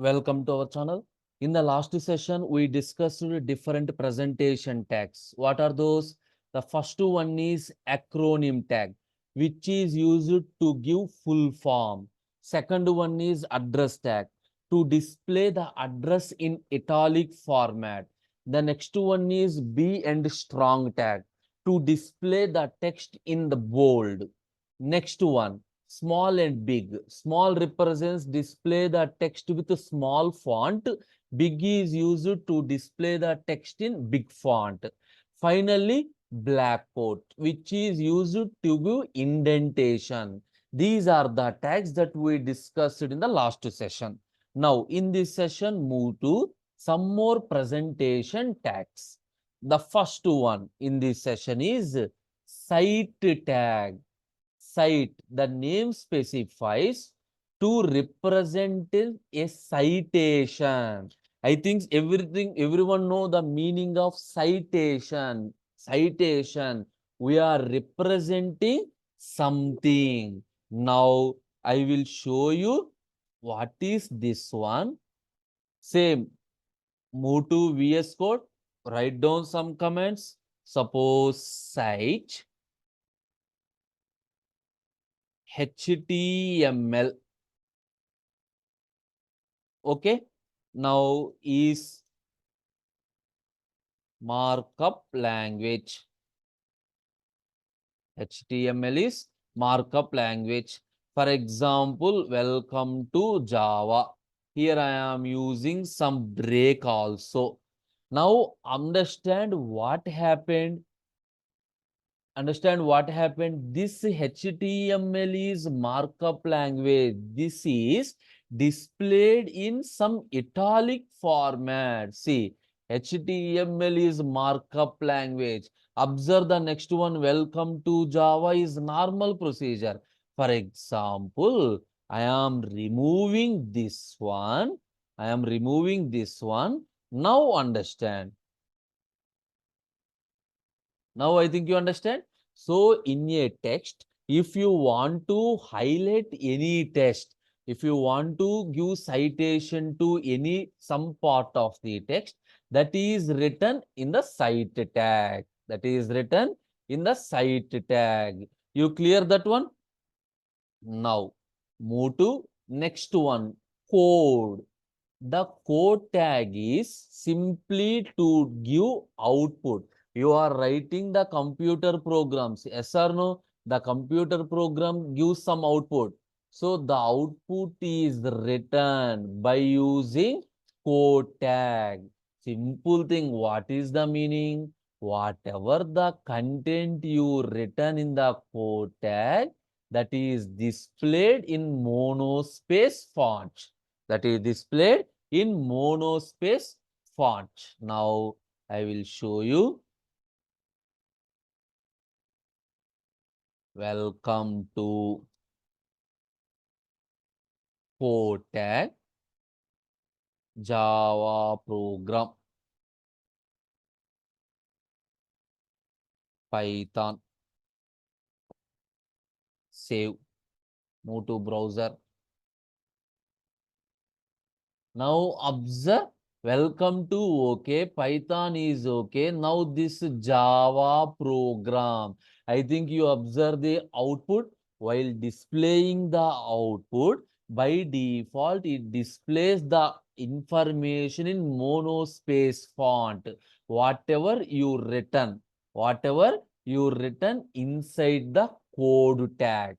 Welcome to our channel. In the last session, we discussed different presentation tags. What are those? The first one is acronym tag, which is used to give full form. Second one is address tag, to display the address in italic format. The next one is B and strong tag, to display the text in the bold. Next one, small and big. Small represents display the text with a small font. Big is used to display the text in big font. Finally, black quote, which is used to give indentation. These are the tags that we discussed in the last session. Now, in this session, move to some more presentation tags. The first one in this session is cite tag. Cite, the name specifies to represent a citation. I think everyone know the meaning of citation. Citation, we are representing something. Now I will show you what is this one. Same, move to VS Code, write down some comments. Suppose cite HTML. Okay. Now is markup language. HTML is markup language. For example, welcome to Java. Here I am using some break also. Now understand what happened. Understand what happened. This HTML is markup language. This is displayed in some italic format. See, HTML is markup language. Observe the next one. Welcome to Java is normal procedure. For example, I am removing this one. I am removing this one. Now understand. Now I think you understand. So in a text, if you want to highlight any text, if you want to give citation to some part of the text, that is written in the cite tag. That is written in the cite tag. You clear that one? Now move to next one, code. The code tag is simply to give output. You are writing the computer programs. Yes or no? The computer program gives some output. So the output is written by using code tag. Simple thing. What is the meaning? Whatever the content you written in the code tag, that is displayed in monospace font. That is displayed in monospace font. Now I will show you. Welcome to code tag Java program Python. Save. Move to browser. Now observe. Welcome to OK. Python is OK. Now this Java program. I think you observe the output. While displaying the output, by default, it displays the information in monospace font. Whatever you written inside the code tag.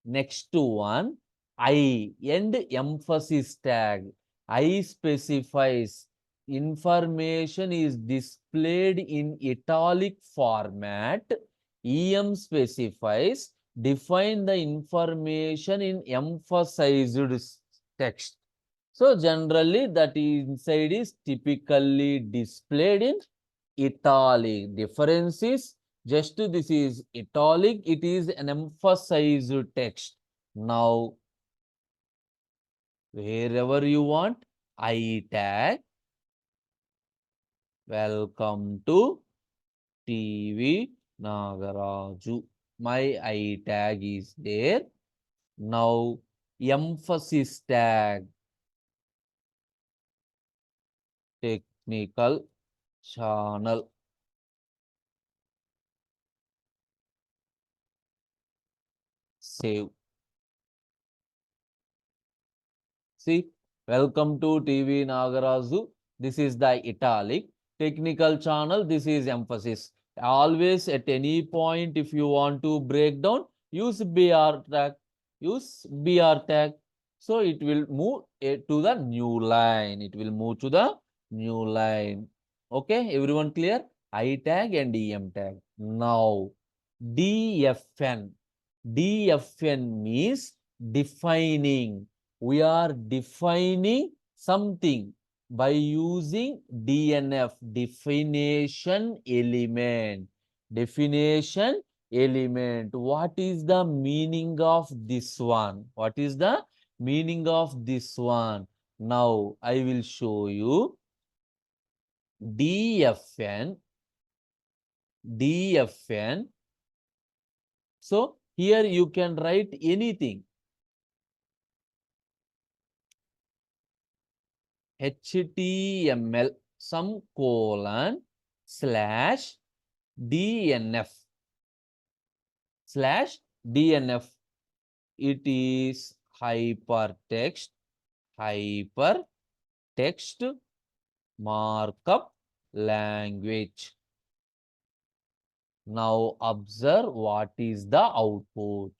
Next one, I and emphasis tag. I specifies information is displayed in italic format. EM specifies define the information in emphasized text. So generally that inside is typically displayed in italic. Difference is just this is italic, it is an emphasized text. Now, wherever you want, I tag, welcome to TV Nagaraju. My I tag is there. Now, emphasis tag. technical channel. Save. See, welcome to TV Nagaraju. This is the italic. Technical channel, this is emphasis. Always at any point, if you want to break down, use BR tag. Use BR tag. So it will move to the new line. It will move to the new line. Okay, everyone clear? I tag and EM tag. Now, DFN. DFN means defining. We are defining something by using DNF, definition element. Definition element. What is the meaning of this one? What is the meaning of this one? Now I will show you. DFN. DFN. So here you can write anything. HTML some colon slash DNF slash DNF. It is hypertext markup language. Now observe what is the output.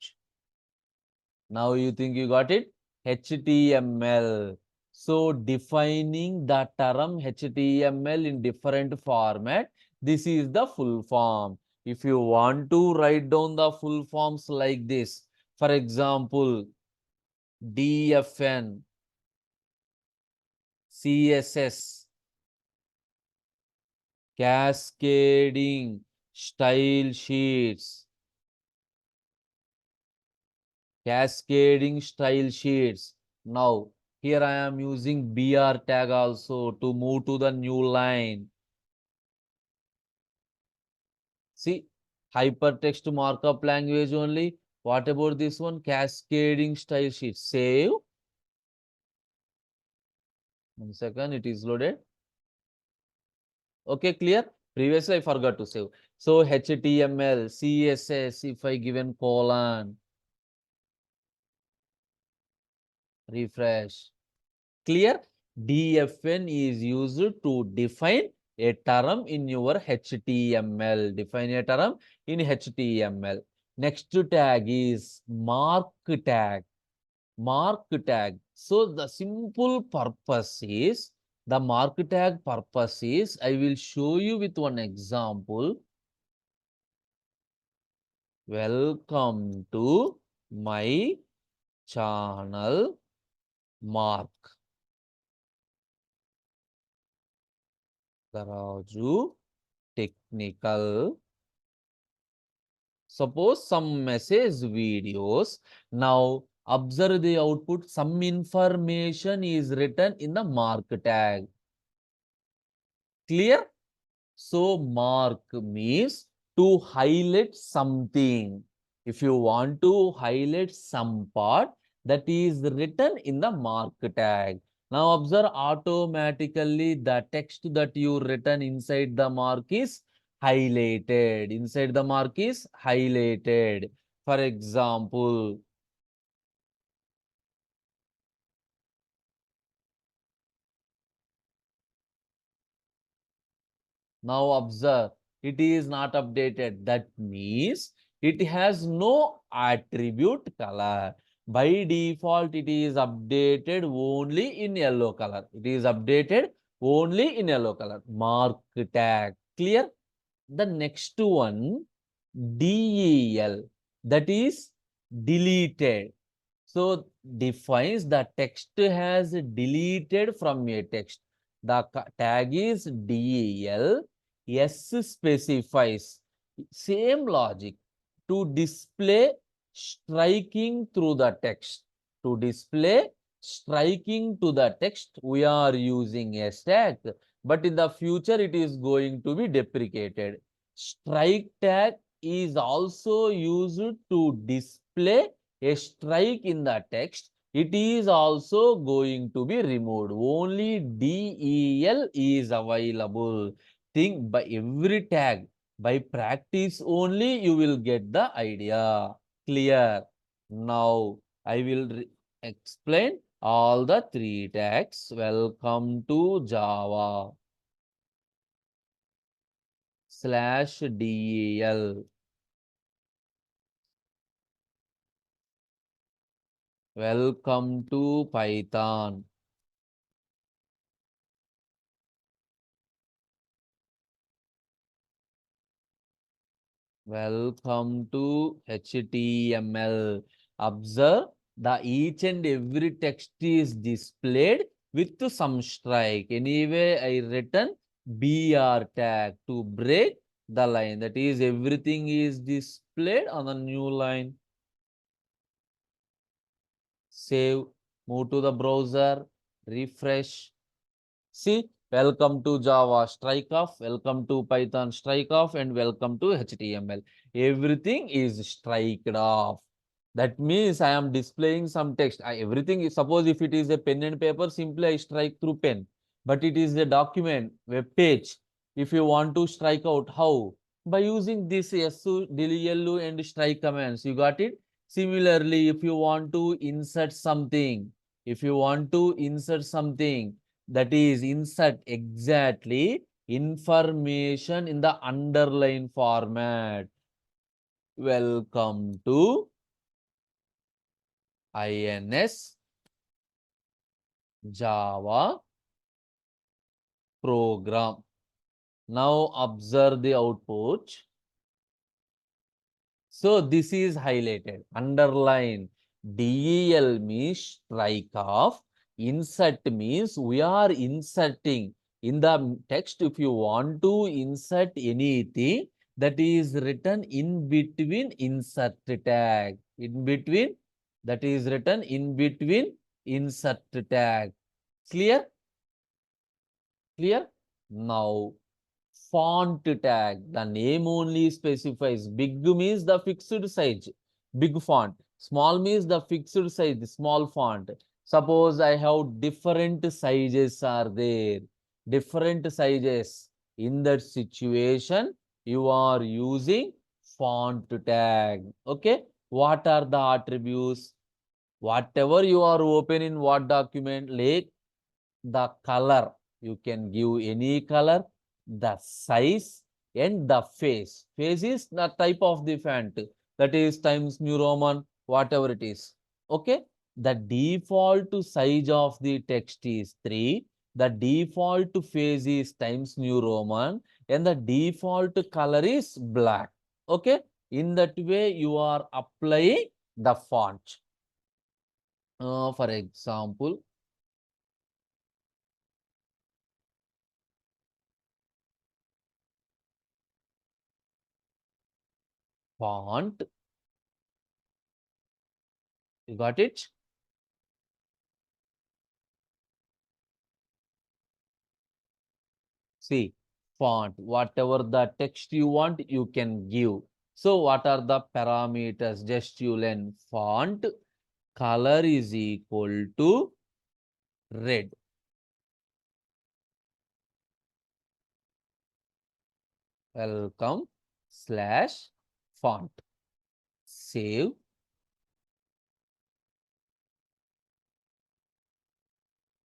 Now you think you got it? HTML. So defining the term HTML in different format, this is the full form. If you want to write down the full forms like this, for example, DFN, CSS, cascading, style sheets, cascading style sheets. Now, here I am using BR tag also to move to the new line. See, hypertext markup language only. What about this one? Cascading style sheet. Save. 1 second, it is loaded. Okay, clear? Previously, I forgot to save. So, HTML, CSS, if I given colon, refresh. Clear? DFN is used to define a term in your HTML. Define a term in HTML. Next tag is mark tag. Mark tag. So the simple purpose is, the mark tag purpose is, I will show you with one example. Welcome to my channel, Mark. Nagaraju technical. Suppose some message videos. Now observe the output. Some information is written in the mark tag. Clear? So mark means to highlight something. If you want to highlight some part, that is written in the mark tag. Now observe, automatically the text that you written inside the mark is highlighted. Inside the mark is highlighted. For example, now observe, it is not updated. That means it has no attribute color. By default, it is updated only in yellow color. It is updated only in yellow color. Mark tag. Clear? The next one, DEL, that is deleted. So defines the text has deleted from a text. The tag is DEL. S specifies same logic to display striking through the text. To display striking to the text, we are using a stack, but in the future it is going to be deprecated. Strike tag is also used to display a strike in the text. it is also going to be removed. Only DEL is available. Think by every tag, by practice only you will get the idea. Clear? Now I will explain all the three tags. Welcome to Java /del. Welcome to Python. Welcome to HTML. Observe the each and every text is displayed with some strike. Anyway, I written BR tag to break the line. That is, everything is displayed on the new line. Save, move to the browser, refresh. See, welcome to Java strike off, welcome to Python strike off, and welcome to HTML. Everything is striked off. That means I am displaying some text. Everything is, suppose if it is a pen and paper, simply I strike through pen. But it is a document, web page. If you want to strike out, how? By using this SU, DLU and strike commands. You got it? Similarly, if you want to insert something, that is insert exactly information in the underline format. Welcome to INS Java program. Now observe the output. So this is highlighted, underline. DEL means strike off. Insert means we are inserting in the text. If you want to insert anything, that is written in between insert tag. In between, that is written in between insert tag. Clear? Clear? Now font tag, the name only specifies. Big means the fixed size, big font. Small means the fixed size, small font. Suppose I have different sizes are there. Different sizes. In that situation, you are using font tag. Okay. What are the attributes? Whatever you are open in what document, like the color, you can give any color, the size and the face. Face is the type of the font, that is Times New Roman, whatever it is. Okay, the default size of the text is 3, the default face is Times New Roman, and the default color is black. Okay, in that way you are applying the font. For example, font, you got it? See, font, whatever the text you want, you can give. So what are the parameters? Just you learn font color is equal to red. Welcome / font. Save.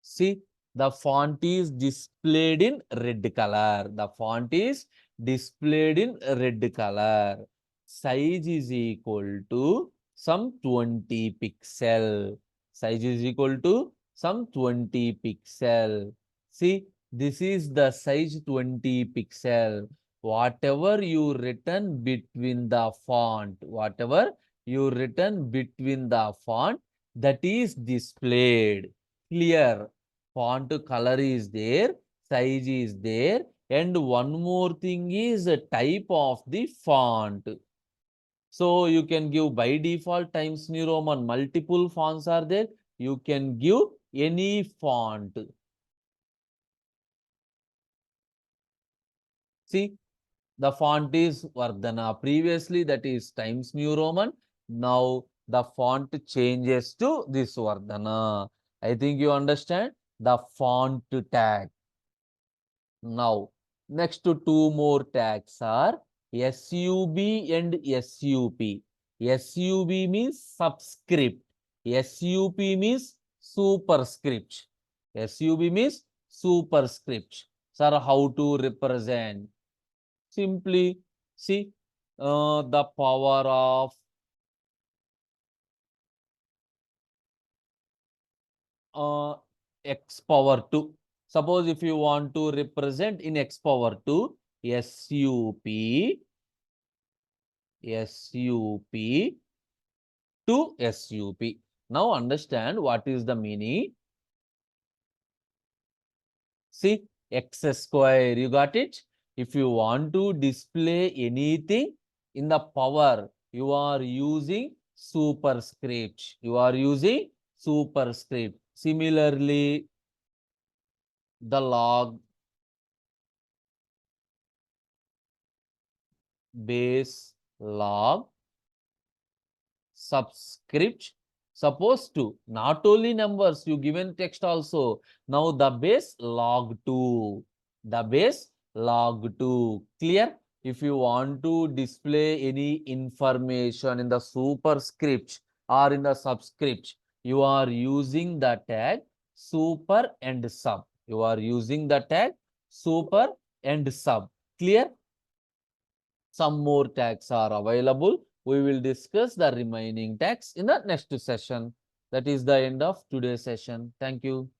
See, the font is displayed in red color. The font is displayed in red color. Size is equal to some 20 pixel. Size is equal to some 20 pixel. See, this is the size 20 pixel. Whatever you written between the font, that is displayed. Clear. Font color is there, size is there, and one more thing is a type of the font. So you can give by default Times New Roman, multiple fonts are there. You can give any font. See, the font is Vardhana. Previously, that is Times New Roman. Now the font changes to this Vardhana. I think you understand the font tag. Now, next to two more tags are SUB and SUP. SUB means subscript. SUP means superscript. SUB means superscript. Sir, how to represent? Simply see the power of x power 2. Suppose if you want to represent in x power 2, SUP, SUP to SUP. Now understand what is the meaning. See, x square, you got it? If you want to display anything in the power, you are using superscript. You are using superscript. Similarly, the log, base, log, subscript, supposed to not only numbers, you given text also. Now the base log 2, the base log 2. Clear? If you want to display any information in the superscript or in the subscript, you are using the tag super and sub. You are using the tag super and sub. Clear? Some more tags are available. We will discuss the remaining tags in the next session. That is the end of today's session. Thank you.